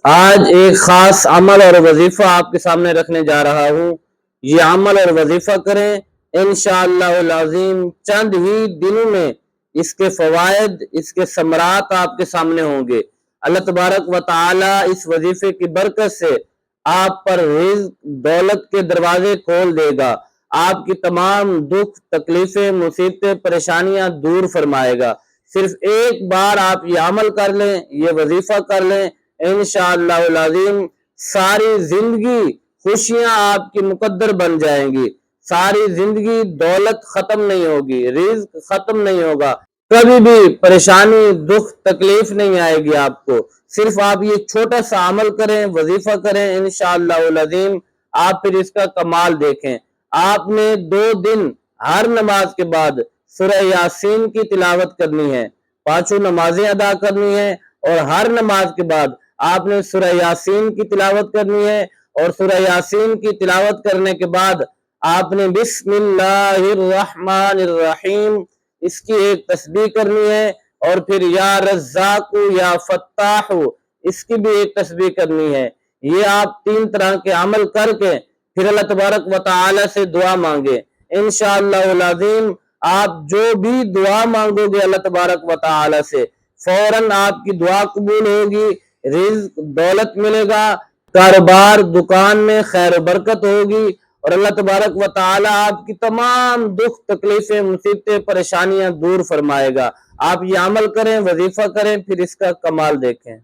آج ایک خاص عمل اور وظیفہ آپ کے سامنے رکھنے جا رہا ہوں۔ یہ عمل اور وظیفہ کریں، انشاءاللہ العظیم چند ہی دنوں میں اس کے فوائد، اس کے ثمرات آپ کے سامنے ہوں گے۔ اللہ تبارک و تعالی اس وظیفے کی برکت سے آپ پر رزق، دولت کے دروازے کھول دے گا، آپ کی تمام دکھ، تکلیفیں، مصیبتیں، پریشانیاں دور فرمائے گا۔ صرف ایک بار آپ یہ عمل کر لیں، یہ وظیفہ کر لیں، انشاءاللہ العظیم ساری زندگی خوشیاں آپ کی مقدر بن جائیں گی، ساری زندگی دولت ختم نہیں ہوگی، رزق ختم نہیں ہوگا، کبھی بھی پریشانی، دکھ، تکلیف نہیں آئے گی آپ کو۔ صرف آپ یہ چھوٹا سا عمل کریں، وظیفہ کریں، انشاءاللہ العظیم آپ پھر اس کا کمال دیکھیں۔ آپ نے 2 دن ہر نماز کے بعد سورہ یاسین کی تلاوت کرنی ہے، 5 نمازیں ادا کرنی ہے، اور ہر نماز کے بعد آپ نے سورہ یاسین کی تلاوت کرنی ہے، اور سورہ یاسین کی تلاوت کرنے کے بعد آپ نے بسم اللہ الرحمن الرحیم اس کی ایک تسبیح کرنی ہے، اور پھر یا رزاق یا فتاح اس کی بھی ایک تسبیح کرنی ہے۔ یہ آپ 3 طرح کے عمل کر کے پھر اللہ تبارک و تعالی سے دعا مانگے، انشاءاللہ العظیم آپ جو بھی دعا مانگو گے اللہ تبارک و تعالی سے فوراً آپ کی دعا قبول ہوگی، رزق، دولت ملے گا، کاروبار، دکان میں خیر و برکت ہوگی، اور اللہ تبارک و تعالی آپ کی تمام دکھ، تکلیفیں، مصیبتیں، پریشانیاں دور فرمائے گا۔ آپ یہ عمل کریں، وظیفہ کریں، پھر اس کا کمال دیکھیں۔